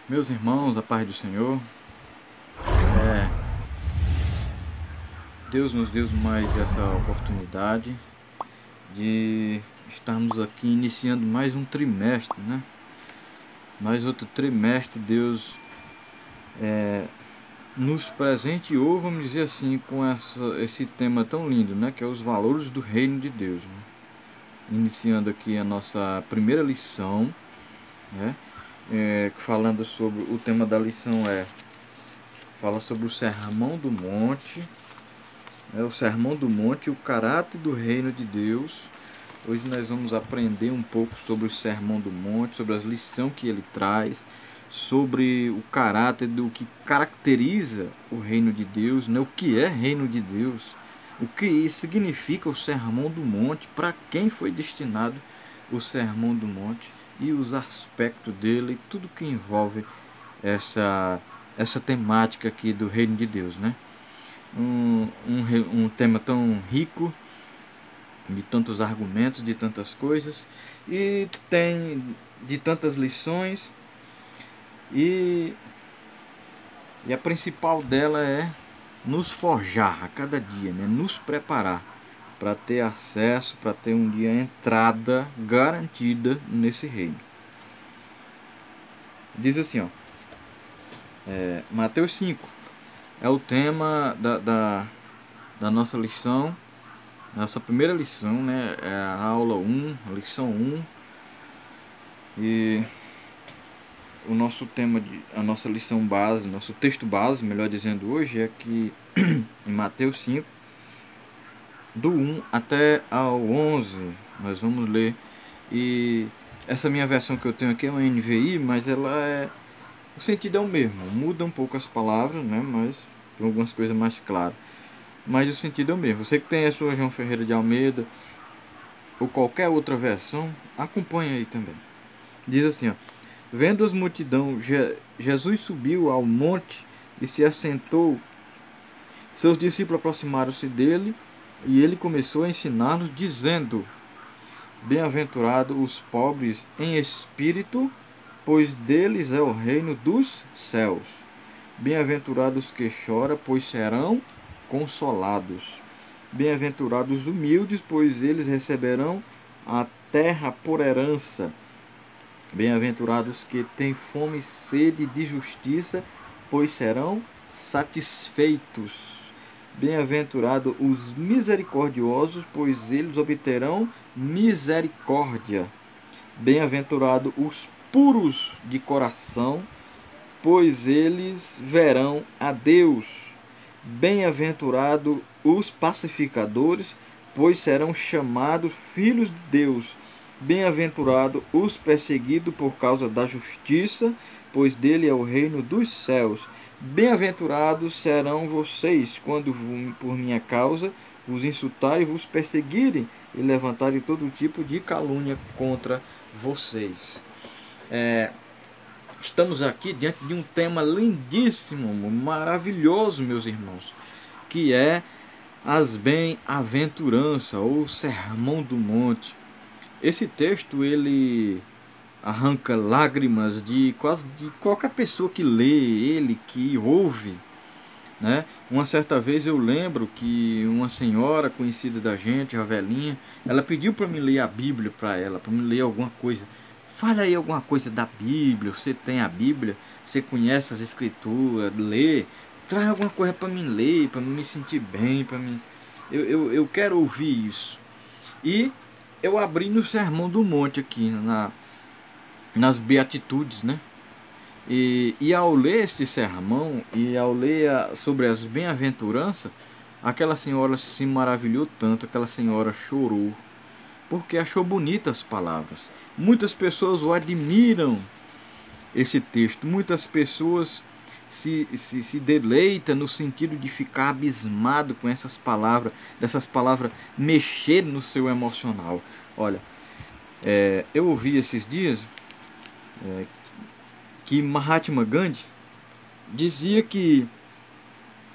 Meus irmãos, a paz do Senhor, é, Deus nos deu mais essa oportunidade de estarmos aqui iniciando mais um trimestre, né? Mais outro trimestre, Deus nos presenteou, vamos dizer assim, com esse tema tão lindo, né? Que é os valores do reino de Deus, né? Iniciando aqui a nossa primeira lição, né? Falando sobre o tema da lição fala sobre o Sermão do Monte. É o Sermão do Monte, o caráter do reino de Deus. Hoje nós vamos aprender um pouco sobre o Sermão do Monte, sobre as lições que ele traz, sobre o caráter do que caracteriza o reino de Deus, né? O que é reino de Deus, o que significa o Sermão do Monte, para quem foi destinado o Sermão do Monte e os aspectos dele, tudo que envolve essa temática aqui do reino de Deus, né? Um tema tão rico, de tantos argumentos, de tantas coisas, e tem de tantas lições, e, e a principal dela é nos forjar a cada dia, né? Nos preparar para ter acesso, para ter um dia entrada garantida nesse reino. Diz assim, ó, Mateus 5 é o tema da nossa lição. Nossa primeira lição, né, é a aula 1, a lição 1. E o nosso tema, a nossa lição base, nosso texto base, melhor dizendo, hoje é que em Mateus 5, do 1 até ao 11, nós vamos ler. E essa minha versão que eu tenho aqui é uma NVI, mas o sentido é o mesmo, muda um pouco as palavras, né, mas tem algumas coisas mais claras. Mas o sentido é o mesmo. Você que tem a sua João Ferreira de Almeida ou qualquer outra versão, acompanha aí também. Diz assim, ó: vendo as multidão, Jesus subiu ao monte e se assentou. Seus discípulos aproximaram-se dele e ele começou a ensiná-los, dizendo: bem-aventurados os pobres em espírito, pois deles é o reino dos céus. Bem-aventurados os que choram, pois serão consolados. Bem-aventurados os humildes, pois eles receberão a terra por herança. Bem-aventurados que têm fome e sede de justiça, pois serão satisfeitos. Bem-aventurados os misericordiosos, pois eles obterão misericórdia. Bem-aventurados os puros de coração, pois eles verão a Deus. Bem-aventurados os pacificadores, pois serão chamados filhos de Deus. Bem-aventurados os perseguidos por causa da justiça, pois dele é o reino dos céus. Bem-aventurados serão vocês quando por minha causa vos insultarem, vos perseguirem e levantarem todo tipo de calúnia contra vocês. Estamos aqui diante de um tema lindíssimo, maravilhoso, meus irmãos, que é as bem-aventuranças ou Sermão do Monte. Esse texto ele arranca lágrimas de quase de qualquer pessoa que lê ele, que ouve, né? Uma certa vez eu lembro que uma senhora conhecida da gente, a velhinha, ela pediu para me ler a Bíblia para ela, para me ler alguma coisa. Fala aí alguma coisa da Bíblia, você tem a Bíblia, você conhece as escrituras, lê, traz alguma coisa para mim ler, para me sentir bem, para mim. Eu quero ouvir isso. E eu abri no Sermão do Monte aqui, nas Beatitudes, né? E ao ler este sermão e ao ler sobre as bem-aventuranças, aquela senhora se maravilhou tanto, aquela senhora chorou, porque achou bonitas as palavras. Muitas pessoas o admiram, esse texto, muitas pessoas se deleitam no sentido de ficar abismado com essas palavras, dessas palavras mexer no seu emocional. Olha, eu ouvi esses dias que Mahatma Gandhi dizia que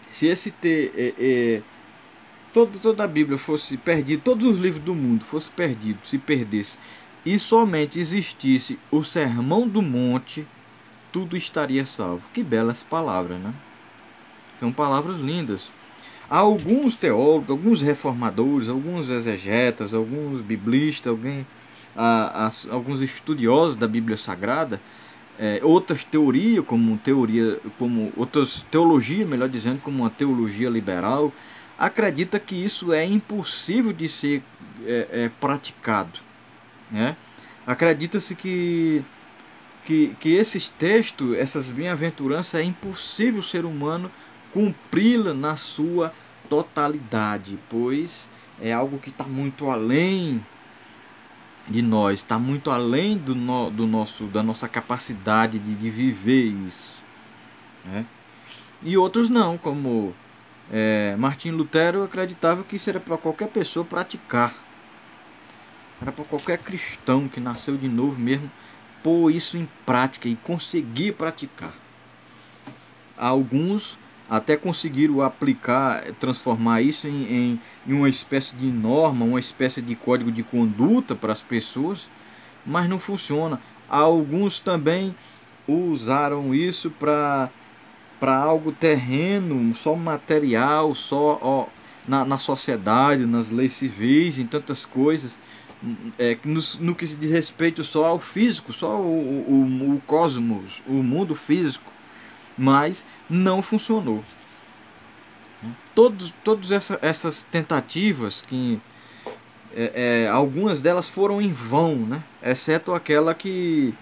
se toda a Bíblia fosse perdida, todos os livros do mundo fossem perdidos, se perdesse, e somente existisse o Sermão do Monte, tudo estaria salvo. Que belas palavras, né? São palavras lindas. Há alguns teólogos, alguns reformadores, alguns exegetas, alguns biblistas, alguns estudiosos da Bíblia Sagrada, outras teorias, como outras teologias, melhor dizendo, como uma teologia liberal, acredita que isso é impossível de ser praticado, né? Acredita-se que esses textos, essas bem-aventuranças, é impossível o ser humano cumpri-la na sua totalidade, pois é algo que está muito além de nós, está muito além da nossa capacidade de viver isso, né? E outros não, como Martim Lutero acreditava que isso era para qualquer pessoa praticar, era para qualquer cristão que nasceu de novo mesmo pôr isso em prática e conseguir praticar. Alguns até conseguiram aplicar, transformar isso em uma espécie de norma, uma espécie de código de conduta para as pessoas, mas não funciona. Alguns também usaram isso para algo terreno, só material, só na sociedade, nas leis civis, em tantas coisas, no que se diz respeito só ao físico, só o cosmos, o mundo físico, mas não funcionou. Todas essas tentativas, que algumas delas foram em vão, né? Exceto aquela que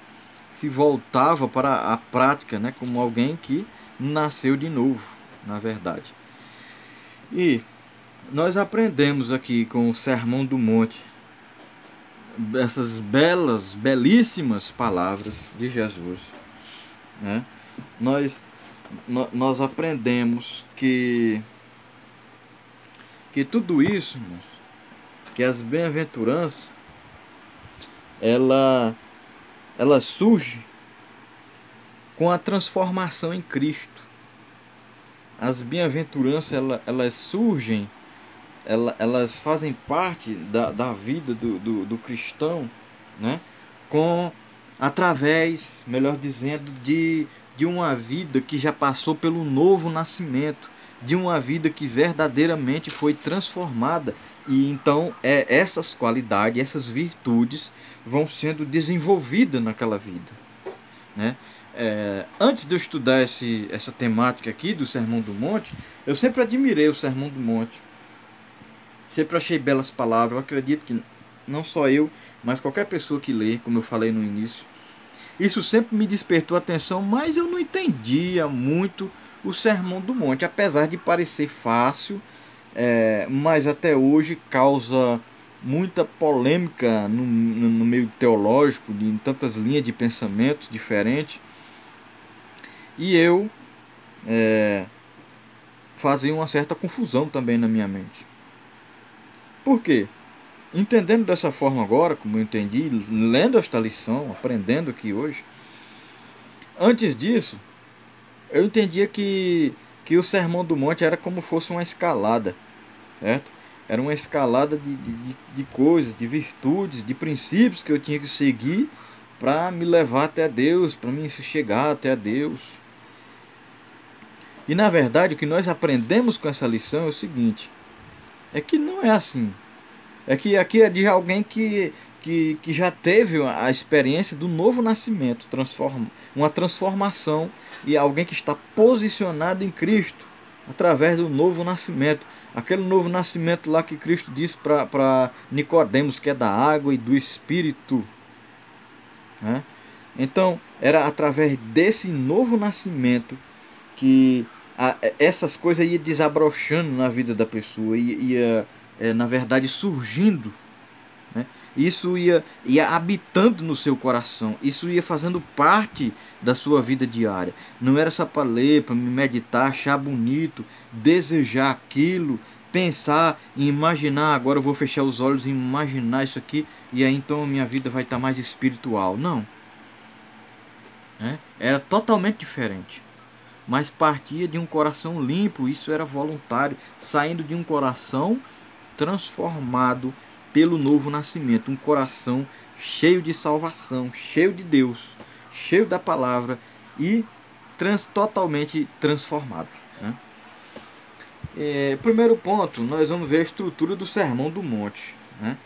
se voltava para a prática, né? Como alguém que nasceu de novo, na verdade. E nós aprendemos aqui com o Sermão do Monte essas belíssimas palavras de Jesus, né? Nós aprendemos que tudo isso, irmãos, que as bem-aventuranças, ela surge com a transformação em Cristo. As bem-aventuranças, elas surgem, elas fazem parte da vida do cristão, né? Através, melhor dizendo, de uma vida que já passou pelo novo nascimento, de uma vida que verdadeiramente foi transformada. E então essas qualidades, essas virtudes vão sendo desenvolvidas naquela vida, né? Antes de eu estudar essa temática aqui do Sermão do Monte, eu sempre admirei o Sermão do Monte. Sempre achei belas palavras. Eu acredito que não só eu, mas qualquer pessoa que lê, como eu falei no início, isso sempre me despertou atenção, mas eu não entendia muito o Sermão do Monte, apesar de parecer fácil, mas até hoje causa muita polêmica no meio teológico, em tantas linhas de pensamento diferentes. E eu fazia uma certa confusão também na minha mente. Por quê? Entendendo dessa forma agora, como eu entendi, lendo esta lição, aprendendo aqui hoje, antes disso, eu entendia que o Sermão do Monte era como fosse uma escalada, certo? Era uma escalada de coisas, de virtudes, de princípios que eu tinha que seguir para me levar até Deus, para me chegar até Deus. E na verdade o que nós aprendemos com essa lição é o seguinte, é que não é assim. É que aqui é de alguém que já teve a experiência do novo nascimento, uma transformação, e alguém que está posicionado em Cristo através do novo nascimento. Aquele novo nascimento lá que Cristo disse para Nicodemos, que é da água e do Espírito, né? Então era através desse novo nascimento que essas coisas iam desabrochando na vida da pessoa, ia na verdade surgindo, né? Isso ia habitando no seu coração, isso ia fazendo parte da sua vida diária. Não era só para ler, para me meditar, achar bonito, desejar aquilo, pensar e imaginar. Agora eu vou fechar os olhos e imaginar isso aqui, e aí então a minha vida vai estar mais espiritual. Não, né? Era totalmente diferente, mas partia de um coração limpo. Isso era voluntário, saindo de um coração transformado pelo novo nascimento, um coração cheio de salvação, cheio de Deus, cheio da palavra, e totalmente transformado, né? Primeiro ponto, nós vamos ver a estrutura do Sermão do Monte, né?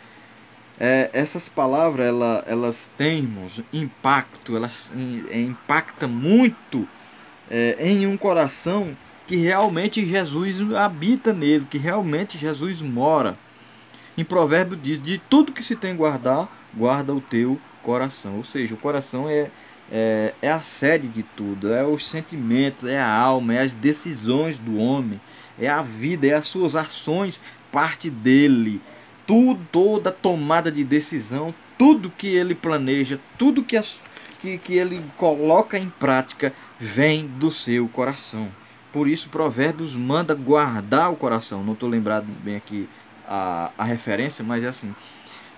Essas palavras elas têm, irmãos, impacto, elas impactam muito em um coração que realmente Jesus habita nele, que realmente Jesus mora. Em Provérbio diz: de tudo que se tem guardar, guarda o teu coração. Ou seja, o coração é a sede de tudo, é os sentimentos, é a alma, é as decisões do homem, é a vida, é as suas ações, parte dele. Tudo, toda tomada de decisão, tudo que ele planeja, tudo que ele coloca em prática vem do seu coração. Por isso Provérbios manda guardar o coração. Não estou lembrado bem aqui a referência, mas é assim,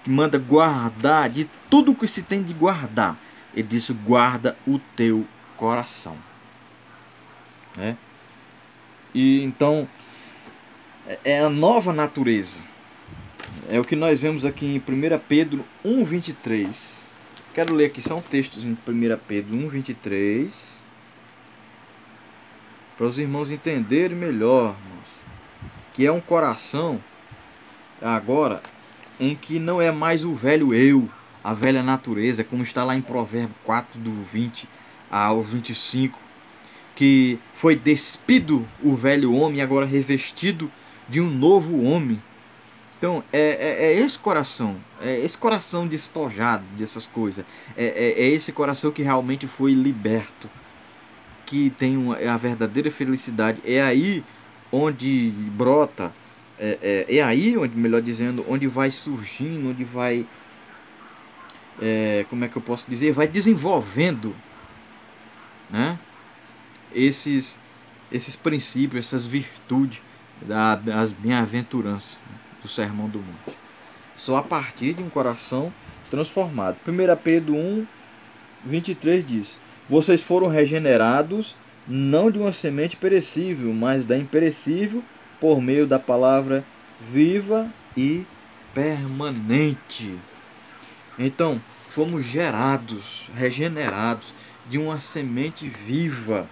que manda guardar de tudo que se tem de guardar. Ele disse: guarda o teu coração, né? E então é a nova natureza. É o que nós vemos aqui em 1 Pedro 1,23. Quero ler aqui, são textos em 1 Pedro 1,23, para os irmãos entenderem melhor, irmãos, que é um coração agora em que não é mais o velho eu, a velha natureza, como está lá em Provérbio 4, do 20 ao 25, que foi despido o velho homem e agora revestido de um novo homem. Então é esse coração despojado dessas coisas, é esse coração que realmente foi liberto, que tem a verdadeira felicidade. É aí onde brota, é aí onde, melhor dizendo, onde vai surgindo, onde vai, como é que eu posso dizer, vai desenvolvendo, né, esses princípios, essas virtudes das bem-aventuranças do Sermão do Monte. Só a partir de um coração transformado. 1 Pedro 1:23 diz: vocês foram regenerados não de uma semente perecível, mas da imperecível, por meio da palavra viva e permanente. Então, fomos gerados, regenerados de uma semente viva.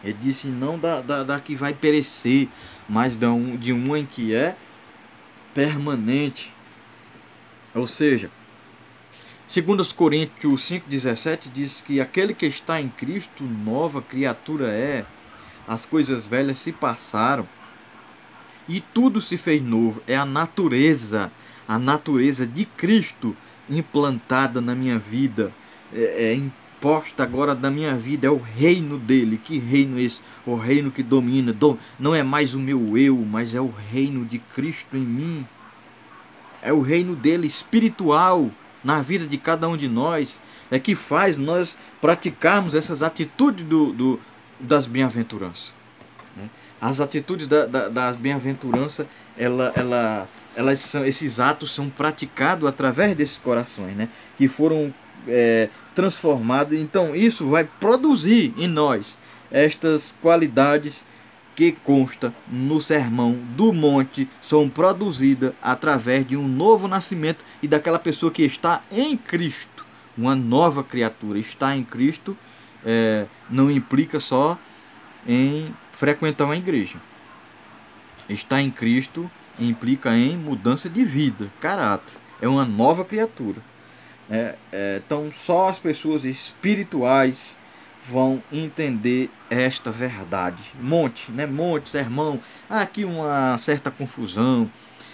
Ele disse: não da que vai perecer, mas de uma em que é permanente. Ou seja, 2 Coríntios 5,17 diz que aquele que está em Cristo, nova criatura é. As coisas velhas se passaram e tudo se fez novo. É a natureza de Cristo implantada na minha vida, imposta agora na minha vida. É o reino dele. Que reino é esse? O reino que domina. Não é mais o meu eu, mas é o reino de Cristo em mim. É o reino dele espiritual na vida de cada um de nós, é que faz nós praticarmos essas atitudes das bem-aventuranças. As atitudes das bem-aventuranças, esses atos são praticados através desses corações, né, que foram transformados. Então isso vai produzir em nós estas qualidades que consta no Sermão do Monte, são produzidas através de um novo nascimento e daquela pessoa que está em Cristo, uma nova criatura. Estar em Cristo não implica só em frequentar uma igreja. Estar em Cristo implica em mudança de vida, caráter. É uma nova criatura. Então só as pessoas espirituais vão entender esta verdade. Monte, sermão. Há aqui uma certa confusão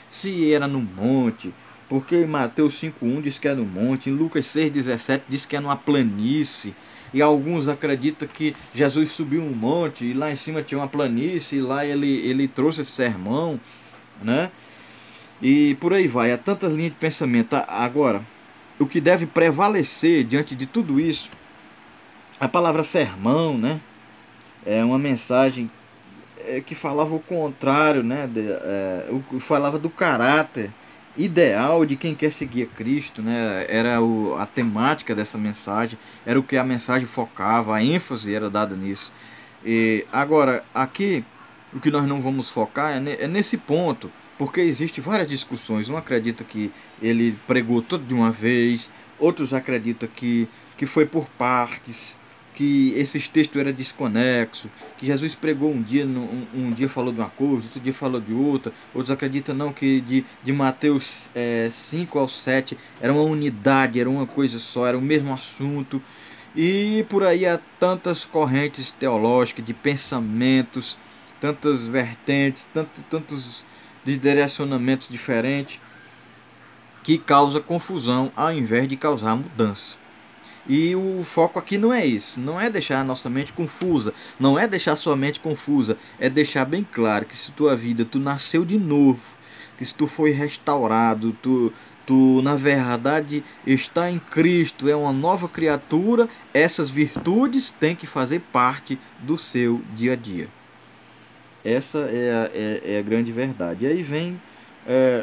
se era no monte, porque em Mateus 5:1 diz que é no monte, em Lucas 6:17 diz que é numa planície, e alguns acreditam que Jesus subiu um monte e lá em cima tinha uma planície e lá ele trouxe esse sermão, né? E por aí vai, há tantas linhas de pensamento. Agora, o que deve prevalecer diante de tudo isso, a palavra sermão, né, é uma mensagem que falava o contrário, né, falava do caráter ideal de quem quer seguir a Cristo, né, era a temática dessa mensagem, era o que a mensagem focava, a ênfase era dada nisso. E agora, aqui, o que nós não vamos focar é nesse ponto, porque existem várias discussões. Um acredita que ele pregou tudo de uma vez, outros acreditam que foi por partes, que esses textos eram desconexos, que Jesus pregou um dia, um dia falou de uma coisa, outro dia falou de outra, outros acreditam não, que de Mateus 5 ao 7 era uma unidade, era uma coisa só, era o mesmo assunto, e por aí há tantas correntes teológicas, de pensamentos, tantas vertentes, tantos direcionamentos diferentes, que causa confusão ao invés de causar mudança. E o foco aqui não é isso, não é deixar a nossa mente confusa, não é deixar sua mente confusa, é deixar bem claro que se tua vida, tu nasceu de novo, que se tu foi restaurado, tu na verdade está em Cristo, é uma nova criatura, essas virtudes têm que fazer parte do seu dia a dia. Essa é a grande verdade. E aí vem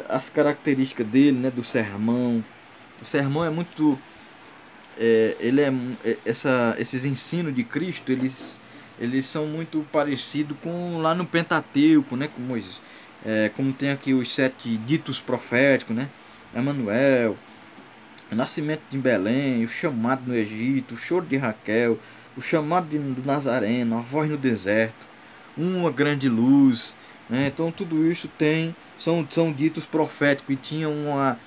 as características dele, né, do sermão. O sermão é muito ele esses ensinos de Cristo, eles são muito parecidos com lá no Pentateuco, né, com Moisés. Como tem aqui os 7 ditos proféticos, né, Emanuel, o nascimento de Belém, o chamado no Egito, o choro de Raquel, o chamado do Nazareno, a voz no deserto, uma grande luz, né? Então tudo isso são ditos proféticos e tinha uma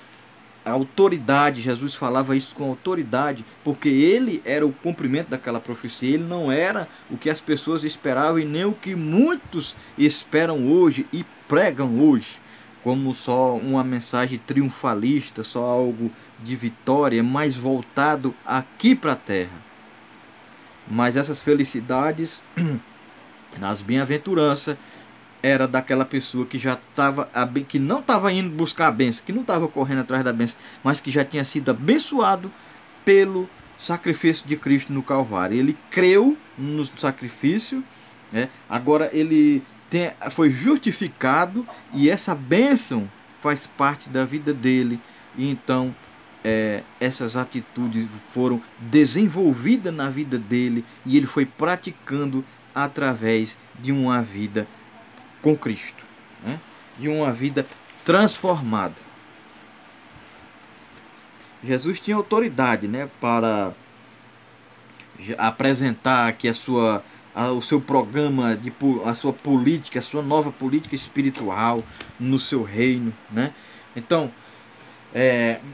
a autoridade. Jesus falava isso com autoridade, porque ele era o cumprimento daquela profecia, ele não era o que as pessoas esperavam e nem o que muitos esperam hoje e pregam hoje, como só uma mensagem triunfalista, só algo de vitória, mais voltado aqui para a terra. Mas essas felicidades, nas bem-aventuranças, era daquela pessoa que já estava, que não estava indo buscar a bênção, que não estava correndo atrás da bênção, mas que já tinha sido abençoado pelo sacrifício de Cristo no Calvário. Ele creu no sacrifício, né? Agora ele foi justificado e essa bênção faz parte da vida dele. E então essas atitudes foram desenvolvidas na vida dele e ele foi praticando através de uma vida com Cristo, né? De uma vida transformada. Jesus tinha autoridade, né, para apresentar aqui o seu programa, a sua política, a sua nova política espiritual no seu reino, né? Então,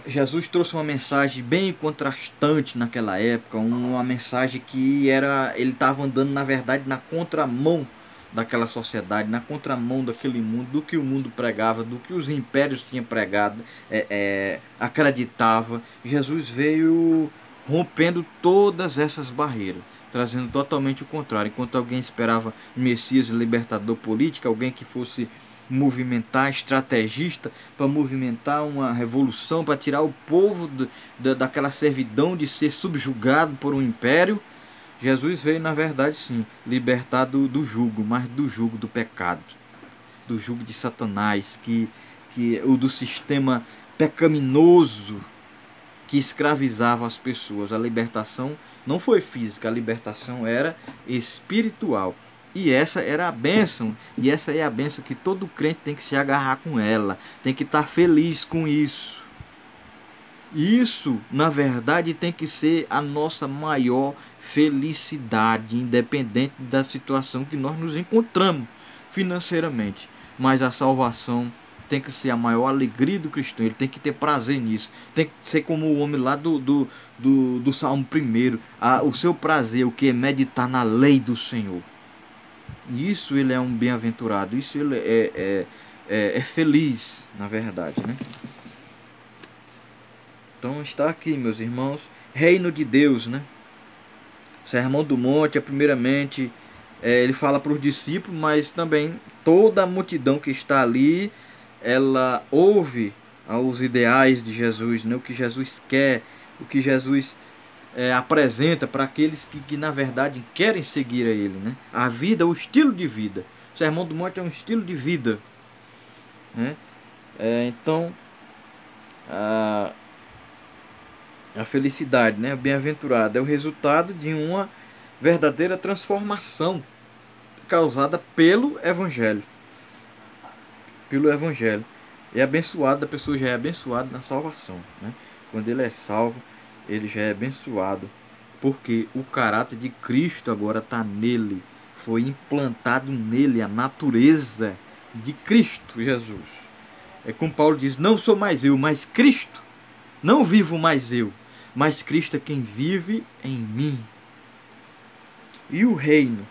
Jesus trouxe uma mensagem bem contrastante naquela época, uma mensagem que ele estava andando na verdade na contramão daquela sociedade, na contramão daquele mundo, do que o mundo pregava, do que os impérios tinham pregado, acreditava. Jesus veio rompendo todas essas barreiras, trazendo totalmente o contrário. Enquanto alguém esperava Messias libertador político, alguém que fosse movimentar, estrategista, para movimentar uma revolução, para tirar o povo daquela servidão de ser subjugado por um império, Jesus veio, na verdade, sim, libertar do jugo, mas do jugo do pecado, do jugo de Satanás, o do sistema pecaminoso que escravizava as pessoas. A libertação não foi física, a libertação era espiritual. E essa era a bênção, e essa é a bênção que todo crente tem que se agarrar com ela, tem que estar feliz com isso. Isso, na verdade, tem que ser a nossa maior felicidade, independente da situação que nós nos encontramos financeiramente. Mas a salvação tem que ser a maior alegria do cristão, ele tem que ter prazer nisso. Tem que ser como o homem lá do Salmo 1, o seu prazer, o que é meditar na lei do Senhor. Isso ele é um bem-aventurado, isso ele é feliz, na verdade, né? Então está aqui, meus irmãos, reino de Deus, né? Sermão do Monte, primeiramente, ele fala para os discípulos, mas também toda a multidão que está ali, ela ouve os ideais de Jesus, né? O que Jesus quer, o que Jesus apresenta para aqueles que na verdade querem seguir a Ele, né? A vida, o estilo de vida. O Sermão do Monte é um estilo de vida, né? Então, a felicidade, né? O bem-aventurado é o resultado de uma verdadeira transformação causada pelo Evangelho. Pelo Evangelho. É abençoado, a pessoa já é abençoada na salvação, né? Quando ele é salvo, ele já é abençoado porque o caráter de Cristo agora está nele. Foi implantado nele a natureza de Cristo Jesus. É como Paulo diz, não sou mais eu, mas Cristo. Não vivo mais eu, mas Cristo é quem vive em mim. E o reino,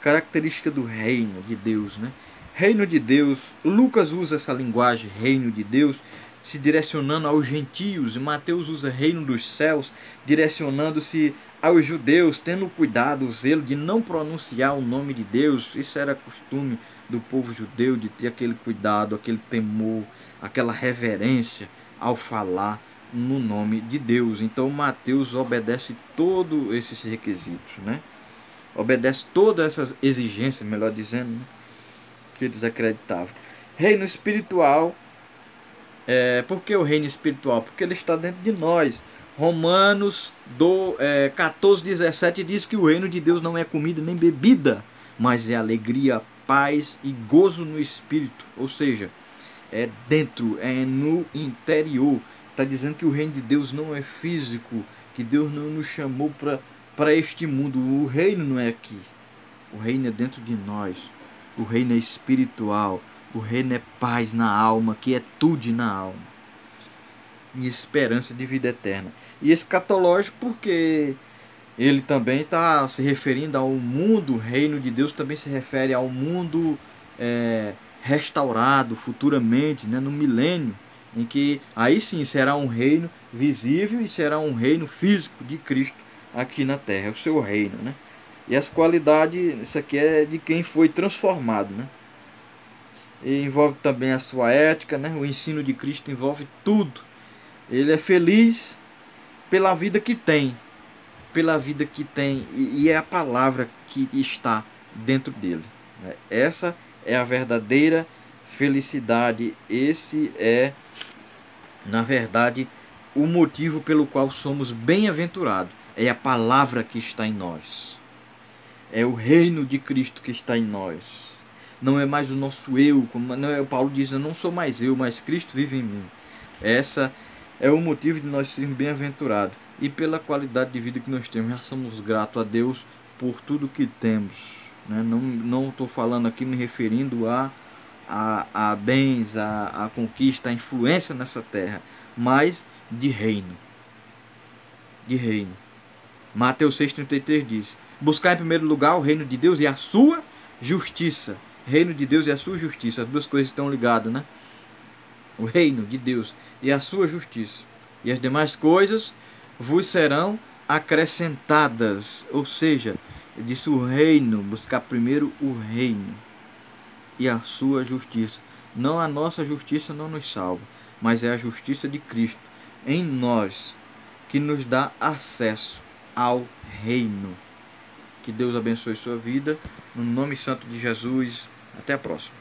característica do reino de Deus, né? Reino de Deus, Lucas usa essa linguagem, reino de Deus, se direcionando aos gentios, e Mateus usa reino dos céus, direcionando-se aos judeus, tendo cuidado, o zelo de não pronunciar o nome de Deus. Isso era costume do povo judeu, de ter aquele cuidado, aquele temor, aquela reverência ao falar no nome de Deus. Então Mateus obedece todos esses requisitos, né? Obedece todas essas exigências, melhor dizendo, né? Que eles acreditavam. Reino espiritual. Por que o reino espiritual? Porque ele está dentro de nós. Romanos 14:17 diz que o reino de Deus não é comida nem bebida, mas é alegria, paz e gozo no espírito. Ou seja, é dentro, é no interior. Está dizendo que o reino de Deus não é físico, que Deus não nos chamou para este mundo. O reino não é aqui. O reino é dentro de nós. O reino é espiritual. O reino é paz na alma, quietude na alma. E esperança de vida eterna. E escatológico porque ele também está se referindo ao mundo. O reino de Deus também se refere ao mundo restaurado futuramente, né, no milênio, em que aí sim será um reino visível e será um reino físico de Cristo aqui na terra. É o seu reino, né? E as qualidades, isso aqui é de quem foi transformado, né? E envolve também a sua ética, né? O ensino de Cristo envolve tudo. Ele é feliz pela vida que tem, e é a palavra que está dentro dele, né? Essa é a verdadeira felicidade. Esse é, na verdade, o motivo pelo qual somos bem-aventurados. É a palavra que está em nós. É o reino de Cristo que está em nós. Não é mais o nosso eu, como Paulo diz, eu não sou mais eu, mas Cristo vive em mim. Essa é o motivo de nós sermos bem-aventurados. E pela qualidade de vida que nós temos, já somos gratos a Deus por tudo que temos, né? Não estou falando aqui me referindo a bens, a conquista, a influência nessa terra, mas de reino. De reino. Mateus 6,33 diz: buscar em primeiro lugar o reino de Deus e a sua justiça. Reino de Deus e a sua justiça. As duas coisas estão ligadas, né? O reino de Deus e a sua justiça. E as demais coisas vos serão acrescentadas. Ou seja, disse o reino, buscar primeiro o reino e a sua justiça. Não a nossa justiça não nos salva, mas é a justiça de Cristo em nós que nos dá acesso ao reino. Que Deus abençoe sua vida. No nome santo de Jesus. Até a próxima.